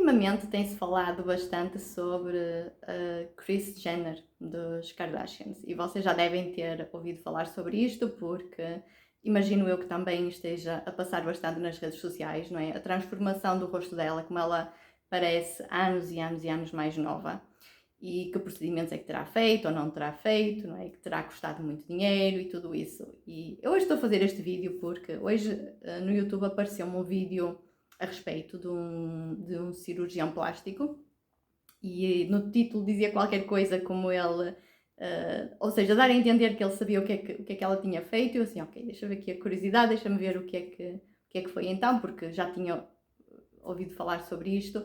Ultimamente tem-se falado bastante sobre a Kris Jenner dos Kardashians e vocês já devem ter ouvido falar sobre isto porque imagino eu que também esteja a passar bastante nas redes sociais, não é? A transformação do rosto dela, como ela parece anos e anos e anos mais nova e que procedimentos é que terá feito ou não terá feito, não é? Que terá custado muito dinheiro e tudo isso. E eu hoje estou a fazer este vídeo porque hoje no YouTube apareceu-me um vídeo a respeito de um cirurgião plástico e no título dizia qualquer coisa como ele, ou seja, dar a entender que ele sabia o que é que ela tinha feito. E eu assim, ok, deixa eu ver aqui a curiosidade, deixa-me ver o que é que foi então, porque já tinha ouvido falar sobre isto.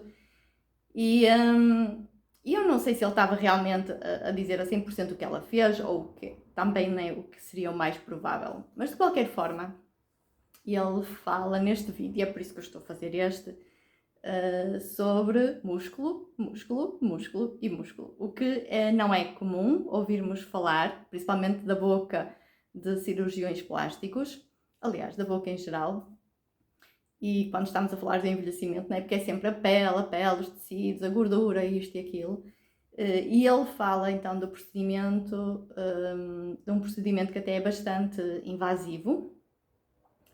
E eu não sei se ele estava realmente a dizer a 100% o que ela fez ou também nem o que seria o mais provável. Mas de qualquer forma, ele fala neste vídeo, é por isso que eu estou a fazer este, sobre músculo, músculo, músculo e músculo. O que não é comum ouvirmos falar, principalmente da boca de cirurgiões plásticos, aliás, da boca em geral. E quando estamos a falar de envelhecimento, não é? Porque é sempre a pele, os tecidos, a gordura, isto e aquilo. E ele fala então do procedimento, de um procedimento que até é bastante invasivo,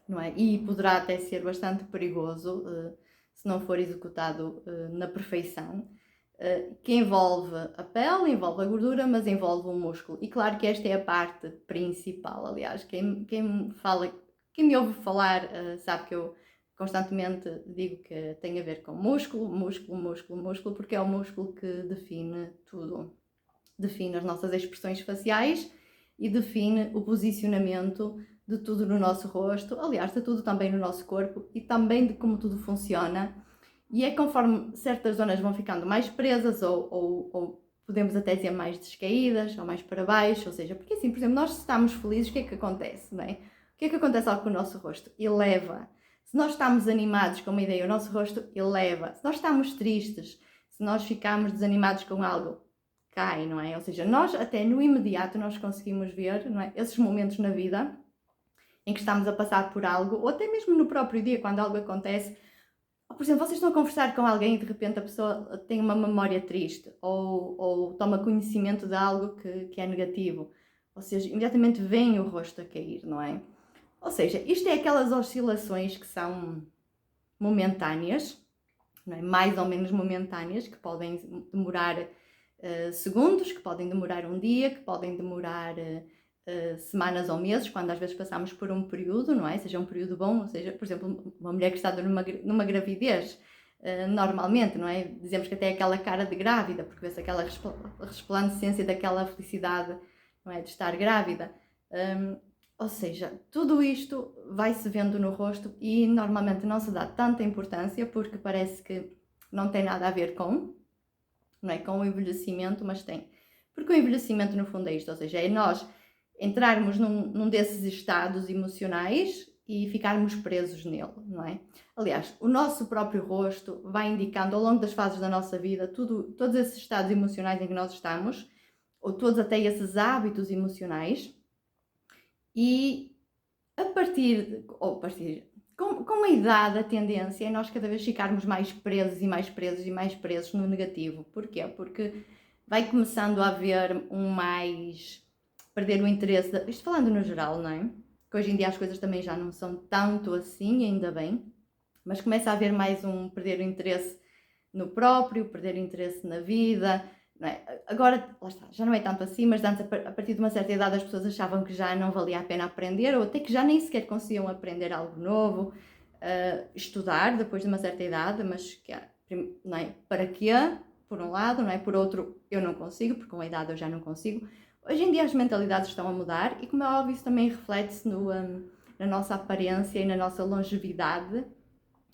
não é? E poderá até ser bastante perigoso se não for executado na perfeição, que envolve a pele, envolve a gordura, mas envolve o músculo. E claro que esta é a parte principal, aliás, quem me ouve falar sabe que eu constantemente digo que tem a ver com músculo, músculo, músculo, músculo, porque é o músculo que define tudo. Define as nossas expressões faciais e define o posicionamento de tudo no nosso rosto, aliás, de tudo também no nosso corpo e também de como tudo funciona. E é conforme certas zonas vão ficando mais presas ou podemos até dizer mais descaídas ou mais para baixo, ou seja, porque assim, por exemplo, nós estamos felizes, o que é que acontece, não é? O que é que acontece com o nosso rosto? Eleva. Se nós estamos animados com uma ideia, o nosso rosto eleva. Se nós estamos tristes, se nós ficamos desanimados com algo, cai, não é? Ou seja, nós até no imediato nós conseguimos ver, não é? Esses momentos na vida em que estamos a passar por algo, ou até mesmo no próprio dia, quando algo acontece. Por exemplo, vocês estão a conversar com alguém e de repente a pessoa tem uma memória triste ou toma conhecimento de algo que é negativo. Ou seja, imediatamente vem o rosto a cair, não é? Ou seja, isto é aquelas oscilações que são momentâneas, não é? Mais ou menos momentâneas, que podem demorar segundos, que podem demorar um dia, que podem demorar semanas ou meses, quando às vezes passamos por um período, não é? Seja um período bom, ou seja, por exemplo, uma mulher que está numa gravidez, normalmente, não é? Dizemos que até é aquela cara de grávida, porque vê-se aquela resplandecência daquela felicidade, não é? De estar grávida. Ou seja, tudo isto vai-se vendo no rosto e normalmente não se dá tanta importância porque parece que não tem nada a ver não é, com o envelhecimento, mas tem. Porque o envelhecimento no fundo é isto, ou seja, é nós entrarmos num desses estados emocionais e ficarmos presos nele, não é? Aliás, o nosso próprio rosto vai indicando ao longo das fases da nossa vida todos esses estados emocionais em que nós estamos, ou todos até esses hábitos emocionais, e com a idade, a tendência é nós cada vez ficarmos mais presos e mais presos e mais presos no negativo. Porquê? Porque vai começando a haver perder o interesse, isto falando no geral, não é? Que hoje em dia as coisas também já não são tanto assim, ainda bem, mas começa a haver mais perder o interesse no próprio, perder o interesse na vida, não é? Agora, lá está, já não é tanto assim, mas antes, a partir de uma certa idade, as pessoas achavam que já não valia a pena aprender, ou até que já nem sequer conseguiam aprender algo novo, estudar depois de uma certa idade, mas não é? Para quê? Por um lado, não é? Por outro, eu não consigo, porque com a idade eu já não consigo. Hoje em dia as mentalidades estão a mudar e, como é óbvio, isso também reflete-se na nossa aparência e na nossa longevidade,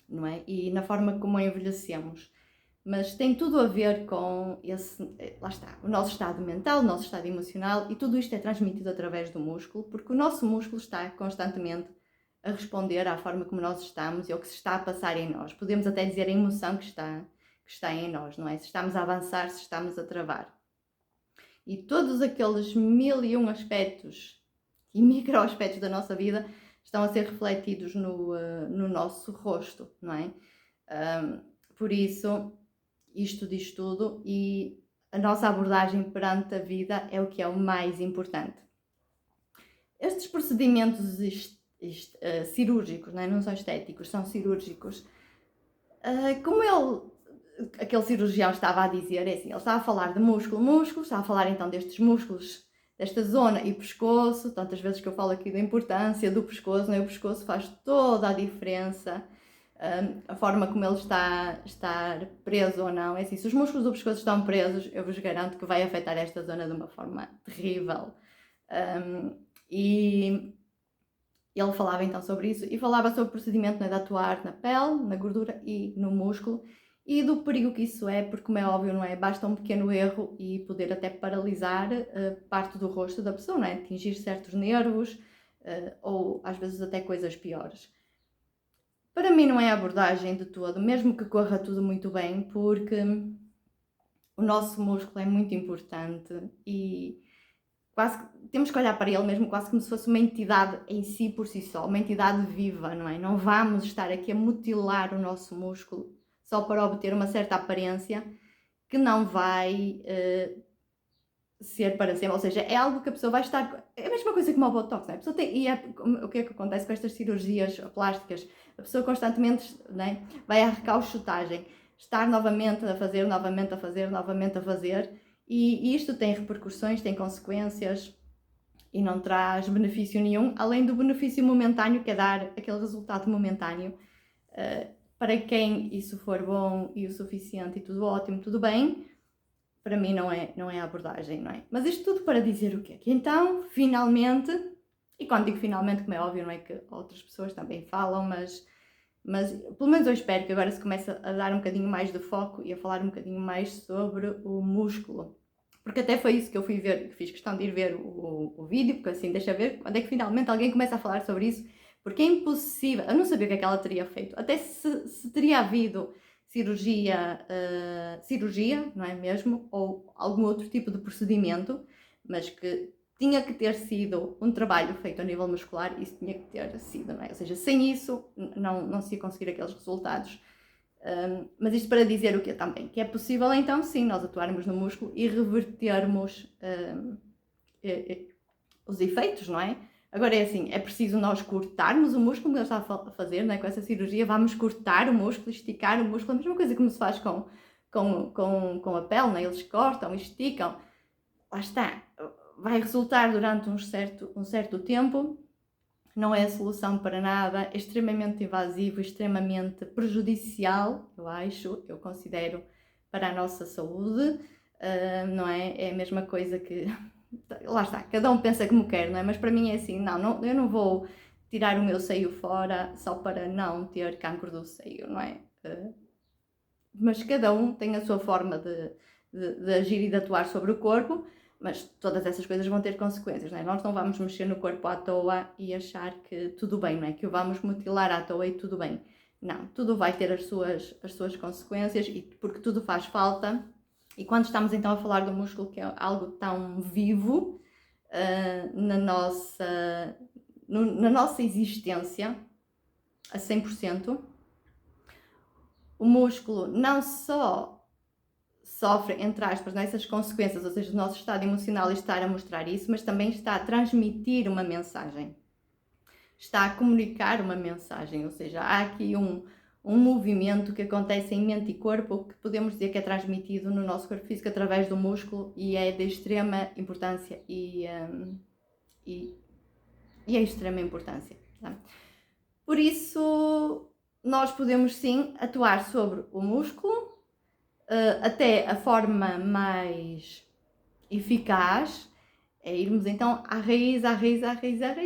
não é? E na forma como envelhecemos. Mas tem tudo a ver com lá está, o nosso estado mental, o nosso estado emocional, e tudo isto é transmitido através do músculo, porque o nosso músculo está constantemente a responder à forma como nós estamos e ao que se está a passar em nós. Podemos até dizer a emoção que está em nós, não é? Se estamos a avançar, se estamos a travar. E todos aqueles 1001 aspectos e microaspectos da nossa vida estão a ser refletidos no nosso rosto, não é? Por isso, isto diz tudo e a nossa abordagem perante a vida é o que é o mais importante. Estes procedimentos cirúrgicos, não são estéticos, são cirúrgicos. Como aquele cirurgião estava a dizer, é assim, ele estava a falar de músculo, estava a falar então destes músculos, desta zona e pescoço, tantas vezes que eu falo aqui da importância do pescoço, o pescoço faz toda a diferença, a forma como ele está preso ou não, é assim, se os músculos do pescoço estão presos, eu vos garanto que vai afetar esta zona de uma forma terrível. E ele falava então sobre isso e falava sobre o procedimento de atuar na pele, na gordura e no músculo e do perigo que isso é, porque como é óbvio, basta um pequeno erro e poder até paralisar parte do rosto da pessoa, atingir certos nervos ou às vezes até coisas piores. Para mim não é a abordagem de todo, mesmo que corra tudo muito bem, porque o nosso músculo é muito importante e quase temos que olhar para ele mesmo quase como se fosse uma entidade em si por si só, uma entidade viva, não é? Não vamos estar aqui a mutilar o nosso músculo só para obter uma certa aparência que não vai ser para sempre, ou seja, é algo que a pessoa vai estar, é a mesma coisa que uma botox, não é? A pessoa o que é que acontece com estas cirurgias plásticas? A pessoa constantemente, não é? Vai à recauchutagem, estar novamente a fazer, e isto tem repercussões, tem consequências e não traz benefício nenhum, além do benefício momentâneo, que é dar aquele resultado momentâneo. Para quem isso for bom e o suficiente e tudo ótimo, tudo bem, para mim não é a abordagem, não é? Mas isto tudo para dizer o quê? Que então, finalmente, e quando digo finalmente, como é óbvio, não é que outras pessoas também falam, mas pelo menos eu espero que agora se comece a dar um bocadinho mais de foco e a falar um bocadinho mais sobre o músculo. Porque até foi isso que eu fui ver, que fiz questão de ir ver o vídeo, porque assim, deixa ver quando é que finalmente alguém começa a falar sobre isso, porque é impossível, eu não sabia o que é que ela teria feito, até se teria havido cirurgia, não é mesmo? Ou algum outro tipo de procedimento, mas que tinha que ter sido um trabalho feito a nível muscular, isso tinha que ter sido, não é? Ou seja, sem isso não se ia conseguir aqueles resultados. Mas isto para dizer o quê também? Que é possível então sim nós atuarmos no músculo e revertermos os efeitos, não é? Agora é assim, é preciso nós cortarmos o músculo, como ele está a fazer, não é? Com essa cirurgia, vamos cortar o músculo, esticar o músculo, a mesma coisa como se faz com a pele, não é? Eles cortam, esticam, lá está, vai resultar durante um certo tempo, não é a solução para nada, é extremamente invasivo, extremamente prejudicial, eu considero, para a nossa saúde, não é? É a mesma coisa que, lá está, cada um pensa como quer, não é? Mas para mim é assim, eu não vou tirar o meu seio fora só para não ter cancro do seio, não é? Mas cada um tem a sua forma de agir e de atuar sobre o corpo, mas todas essas coisas vão ter consequências, não é? Nós não vamos mexer no corpo à toa e achar que tudo bem, não é? Que o vamos mutilar à toa e tudo bem. Não, tudo vai ter as suas consequências e porque tudo faz falta. E quando estamos então a falar do músculo, que é algo tão vivo na nossa existência, a 100%, o músculo não só sofre, entre aspas, nessas consequências, ou seja, o nosso estado emocional estar a mostrar isso, mas também está a transmitir uma mensagem. Está a comunicar uma mensagem, ou seja, há aqui um movimento que acontece em mente e corpo que podemos dizer que é transmitido no nosso corpo físico através do músculo e é de extrema importância e é extrema importância. Tá? Por isso, nós podemos sim atuar sobre o músculo, até a forma mais eficaz é irmos então à raiz,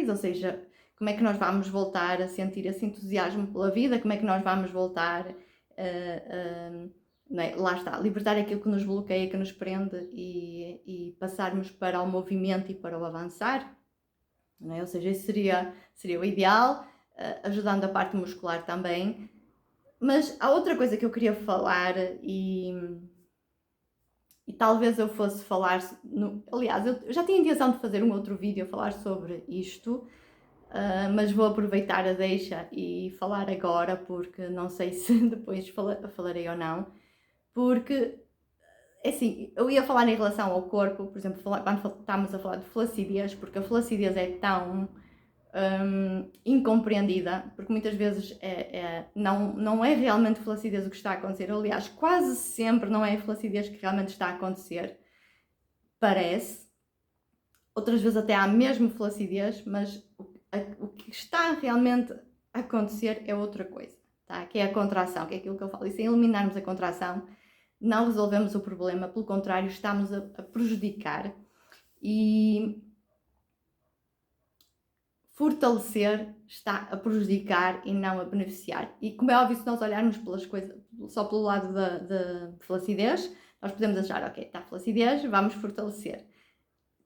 ou seja, como é que nós vamos voltar a sentir esse entusiasmo pela vida, como é que nós vamos voltar lá está, libertar aquilo que nos bloqueia, que nos prende e passarmos para o movimento e para o avançar, não é? Ou seja, isso seria o ideal, ajudando a parte muscular também. Mas há outra coisa que eu queria falar e talvez eu fosse falar, aliás, eu já tinha a intenção de fazer um outro vídeo a falar sobre isto, mas vou aproveitar a deixa e falar agora, porque não sei se depois falarei ou não, porque, assim, eu ia falar em relação ao corpo, por exemplo, quando estamos a falar de flacidez, porque a flacidez é tão incompreendida, porque muitas vezes não é realmente flacidez o que está a acontecer, aliás, quase sempre não é a flacidez que realmente está a acontecer, parece, outras vezes até há mesmo flacidez, mas o que está realmente a acontecer é outra coisa, tá? Que é a contração, que é aquilo que eu falo, e sem eliminarmos a contração, não resolvemos o problema, pelo contrário, estamos a prejudicar. E fortalecer está a prejudicar e não a beneficiar. E como é óbvio, se nós olharmos pelas coisas, só pelo lado da flacidez, nós podemos achar, ok, está flacidez, vamos fortalecer.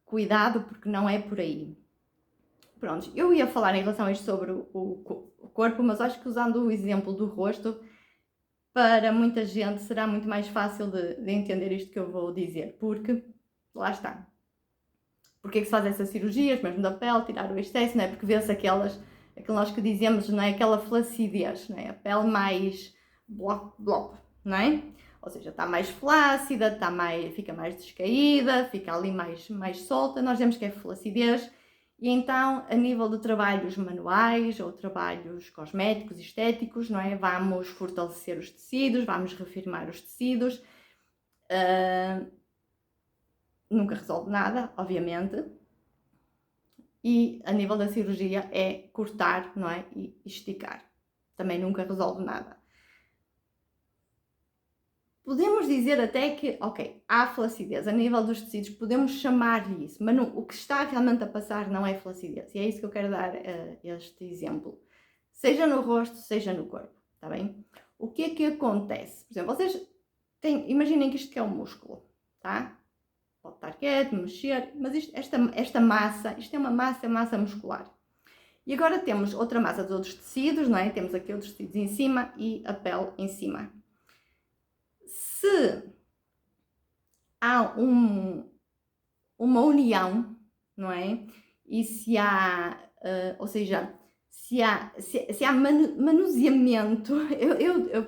Cuidado, porque não é por aí. Pronto, eu ia falar em relação a isto sobre o corpo, mas acho que usando o exemplo do rosto, para muita gente será muito mais fácil de entender isto que eu vou dizer, porque lá está. Porque é que se faz essas cirurgias, mesmo da pele, tirar o excesso, não é? Porque vê-se aquilo nós que dizemos, não é? Aquela flacidez, não é? A pele mais bloco, não é? Ou seja, está mais flácida, fica mais descaída, fica ali mais solta, nós vemos que é flacidez. E então, a nível de trabalhos manuais ou trabalhos cosméticos, estéticos, não é? Vamos fortalecer os tecidos, vamos reafirmar os tecidos. Nunca resolve nada, obviamente. E a nível da cirurgia é cortar, não é? E esticar. Também nunca resolve nada. Podemos dizer até que, ok, há flacidez a nível dos tecidos, podemos chamar-lhe isso, mas o que está realmente a passar não é flacidez. E é isso que eu quero dar este exemplo. Seja no rosto, seja no corpo, está bem? O que é que acontece? Por exemplo, vocês imaginem que isto que é um músculo, tá? Pode estar quieto, mexer, mas esta massa, isto é uma massa muscular. E agora temos outra massa de outros tecidos, não é? Temos aqui outros tecidos em cima e a pele em cima. Se há uma união, não é? E se há, ou seja, se há manuseamento,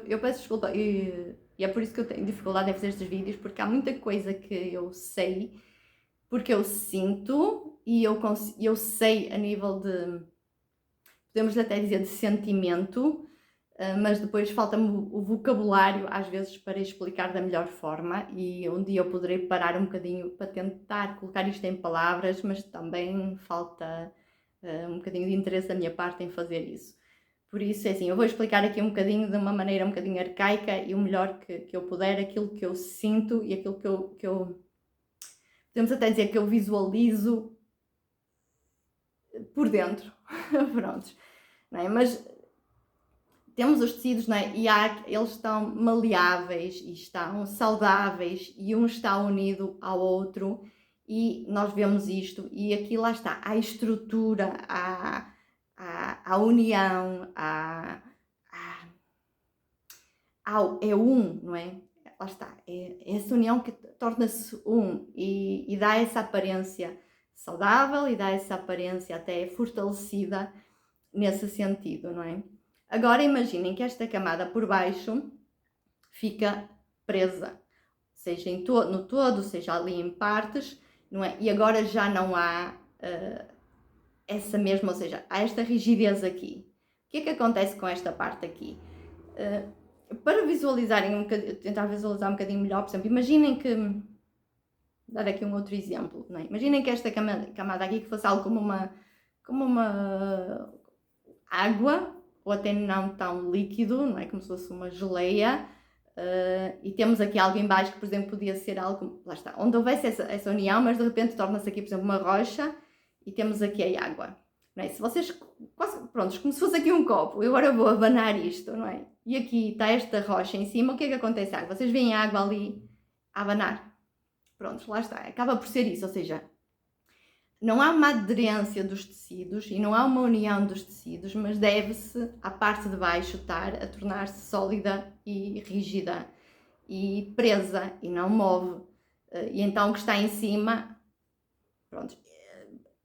eu peço desculpa, e é por isso que eu tenho dificuldade em fazer estes vídeos, porque há muita coisa que eu sei, porque eu sinto e eu sei a nível de, podemos até dizer, de sentimento, mas depois falta-me o vocabulário às vezes para explicar da melhor forma, e um dia eu poderei parar um bocadinho para tentar colocar isto em palavras, mas também falta um bocadinho de interesse da minha parte em fazer isso. Por isso é assim, eu vou explicar aqui um bocadinho de uma maneira um bocadinho arcaica e o melhor que eu puder, aquilo que eu sinto e aquilo que eu podemos até dizer que eu visualizo por dentro. Prontos, não é? Mas temos os tecidos, não é? E eles estão maleáveis e estão saudáveis e um está unido ao outro, e nós vemos isto, e aqui lá está, há estrutura, há união, é um, não é? Lá está, é essa união que torna-se um e dá essa aparência saudável e dá essa aparência até fortalecida nesse sentido, não é? Agora imaginem que esta camada por baixo fica presa, seja no todo, seja ali em partes, não é? E agora já não há essa mesma, ou seja, há esta rigidez aqui. O que é que acontece com esta parte aqui? Para visualizarem tentar visualizar um bocadinho melhor, por exemplo, imaginem que, dar aqui um outro exemplo, não é? Imaginem que esta camada aqui que fosse algo como uma água, ou até não tão líquido, não é? Como se fosse uma geleia, e temos aqui algo em baixo que, por exemplo, podia ser algo, lá está, onde houvesse essa união, mas de repente torna-se aqui, por exemplo, uma rocha, e temos aqui a água, não é? Se vocês, quase, prontos, como se fosse aqui um copo, eu agora vou abanar isto, não é? E aqui está esta rocha em cima, o que é que acontece à água? Vocês veem a água ali a abanar, prontos, lá está, acaba por ser isso, ou seja, não há uma aderência dos tecidos e não há uma união dos tecidos, mas deve-se à parte de baixo estar a tornar-se sólida e rígida e presa e não move. E então o que está em cima, pronto,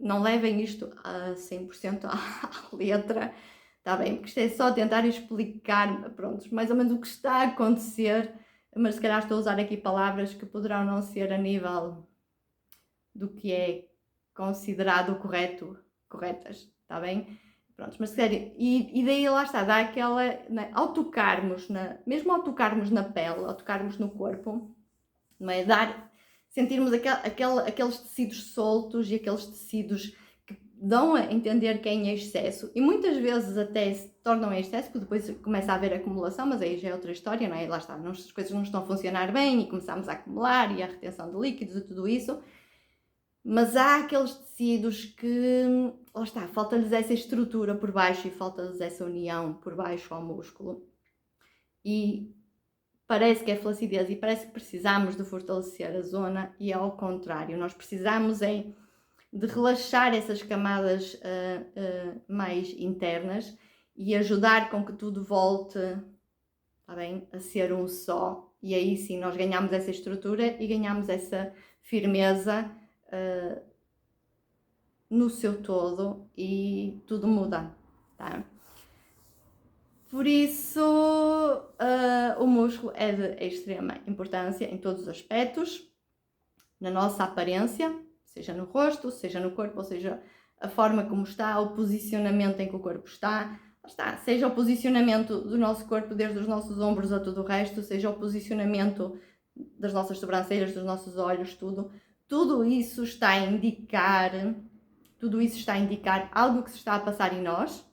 não levem isto a 100% à letra, está bem? Porque isto é só tentar explicar, pronto, mais ou menos o que está a acontecer, mas se calhar estou a usar aqui palavras que poderão não ser a nível do que é considerado corretas, está bem? Pronto, mas sério, e daí lá está, dá aquela, né, mesmo ao tocarmos na pele, ao tocarmos no corpo, não é? Sentirmos aqueles tecidos soltos e aqueles tecidos que dão a entender que é em excesso, e muitas vezes até se tornam em excesso, porque depois começa a haver acumulação, mas aí já é outra história, não é? Lá está, as coisas não estão a funcionar bem e começamos a acumular, e a retenção de líquidos e tudo isso. Mas há aqueles tecidos que, lá está, falta-lhes essa estrutura por baixo e falta-lhes essa união por baixo ao músculo. E parece que é flacidez e parece que precisamos de fortalecer a zona, e é ao contrário. Nós precisamos de relaxar essas camadas mais internas e ajudar com que tudo volte, tá bem, a ser um só. E aí sim nós ganhamos essa estrutura e ganhamos essa firmeza no seu todo, e tudo muda, tá? Por isso, o músculo é de extrema importância em todos os aspectos, na nossa aparência, seja no rosto, seja no corpo, ou seja, a forma como está, o posicionamento em que o corpo está, seja o posicionamento do nosso corpo desde os nossos ombros a tudo o resto, seja o posicionamento das nossas sobrancelhas, dos nossos olhos, tudo isso está a indicar algo que se está a passar em nós,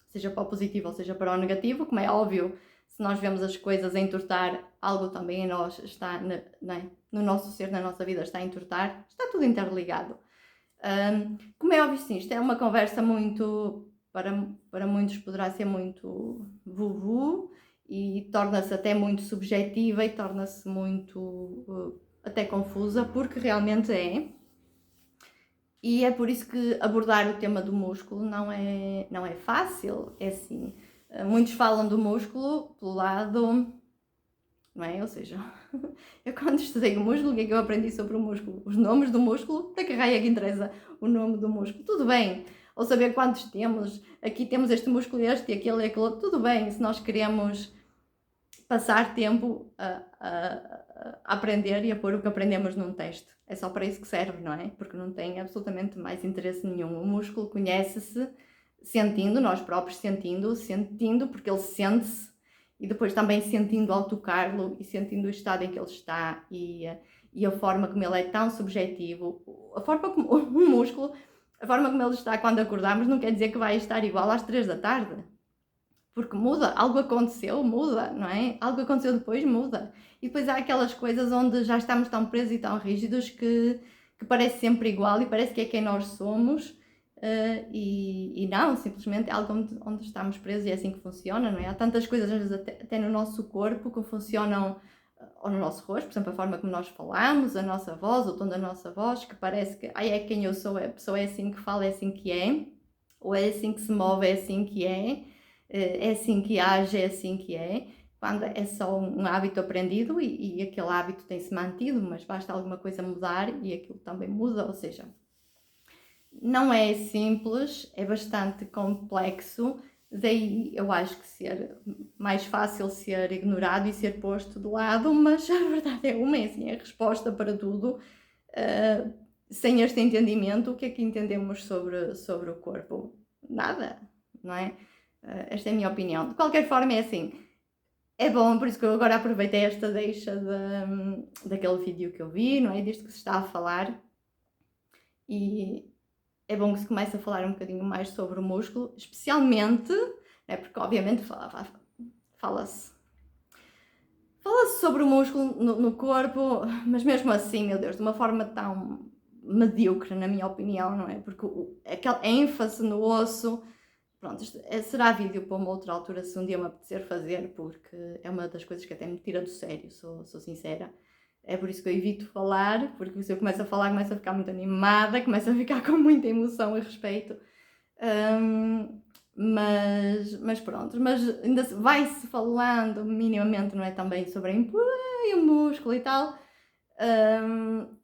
seja para o positivo ou seja para o negativo. Como é óbvio, se nós vemos as coisas a entortar, algo também em nós está, no nosso ser, na nossa vida, está a entortar, está tudo interligado. Como é óbvio, sim, isto é uma conversa muito, para muitos poderá ser muito vuvu, e torna-se até muito subjetiva e torna-se muito até confusa, porque realmente é. E é por isso que abordar o tema do músculo não é fácil. É assim, muitos falam do músculo pelo lado, não é? Ou seja, eu quando estudei o músculo, o que é que eu aprendi sobre o músculo? Os nomes do músculo, da que raio é que interessa o nome do músculo? Tudo bem. Ou saber quantos temos, aqui temos este músculo, este e aquele e aquele outro, tudo bem, se nós queremos passar tempo a aprender e a pôr o que aprendemos num teste. É só para isso que serve, não é? Porque não tem absolutamente mais interesse nenhum. O músculo conhece-se sentindo, nós próprios sentindo, porque ele sente-se, e depois também sentindo ao tocá-lo e sentindo o estado em que ele está, e a forma como ele é tão subjetivo. A forma como o músculo, a forma como ele está quando acordamos, não quer dizer que vai estar igual às 3 da tarde. Porque muda, algo aconteceu, muda, não é? Algo aconteceu depois, muda. E depois há aquelas coisas onde já estamos tão presos e tão rígidos que parece sempre igual e parece que é quem nós somos, e não, simplesmente é algo onde estamos presos e é assim que funciona, não é? Há tantas coisas, às vezes, até no nosso corpo que funcionam, ou no nosso rosto, por exemplo, a forma como nós falamos, a nossa voz, o tom da nossa voz, que parece que é quem eu sou, a pessoa é assim que fala, é assim que é, ou é assim que se move, é assim que é assim que age, é assim que é, quando é só um hábito aprendido e aquele hábito tem-se mantido, mas basta alguma coisa mudar e aquilo também muda. Ou seja, não é simples, é bastante complexo, daí eu acho que ser mais fácil ser ignorado e ser posto de lado, mas a verdade é uma, é assim, a resposta para tudo. Sem este entendimento, o que é que entendemos sobre o corpo? Nada, não é? Esta é a minha opinião. De qualquer forma, é assim, é bom, por isso que eu agora aproveitei esta deixa daquele vídeo que eu vi, não é? Disto que se está a falar, e é bom que se comece a falar um bocadinho mais sobre o músculo, especialmente, né, porque obviamente fala-se sobre o músculo no corpo, mas mesmo assim, meu Deus, de uma forma tão medíocre, na minha opinião, não é? Porque aquela ênfase no osso. Pronto, será vídeo para uma outra altura, se um dia me apetecer fazer, porque é uma das coisas que até me tira do sério, sou sincera. É por isso que eu evito falar, porque se eu começo a falar, começo a ficar muito animada, começo a ficar com muita emoção a respeito. Mas pronto, mas ainda vai-se falando minimamente, não é, também sobre o músculo e tal.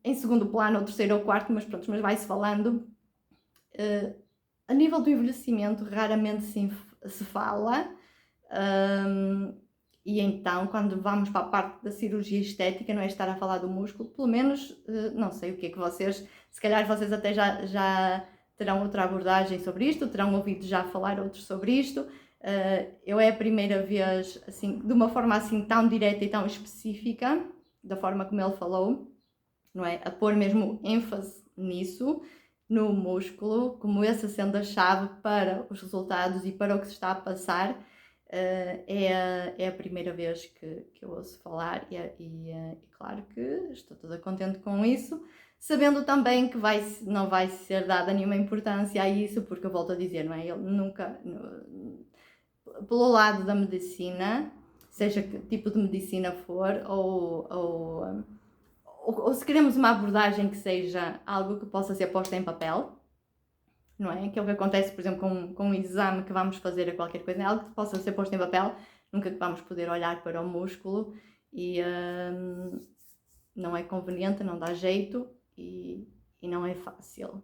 Em segundo plano, ou terceiro ou quarto, mas pronto, mas vai-se falando. A nível do envelhecimento, raramente se fala, e então, quando vamos para a parte da cirurgia estética, não é estar a falar do músculo, pelo menos, não sei o que é que vocês, se calhar vocês até já terão outra abordagem sobre isto, terão ouvido já falar outros sobre isto. Eu é a primeira vez, assim, de uma forma assim tão direta e tão específica, da forma como ele falou, não é? A pôr mesmo ênfase nisso, no músculo, como essa sendo a chave para os resultados e para o que se está a passar. É a primeira vez que eu ouço falar e claro que estou toda contente com isso, sabendo também que não vai ser dada nenhuma importância a isso, porque eu volto a dizer, não é? Ele nunca, pelo lado da medicina, seja que tipo de medicina for, ou se queremos uma abordagem que seja algo que possa ser posto em papel, não é? Que é o que acontece, por exemplo, com um exame que vamos fazer a qualquer coisa, é algo que possa ser posto em papel, nunca que vamos poder olhar para o músculo e não é conveniente, não dá jeito e não é fácil.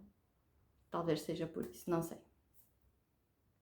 Talvez seja por isso, não sei.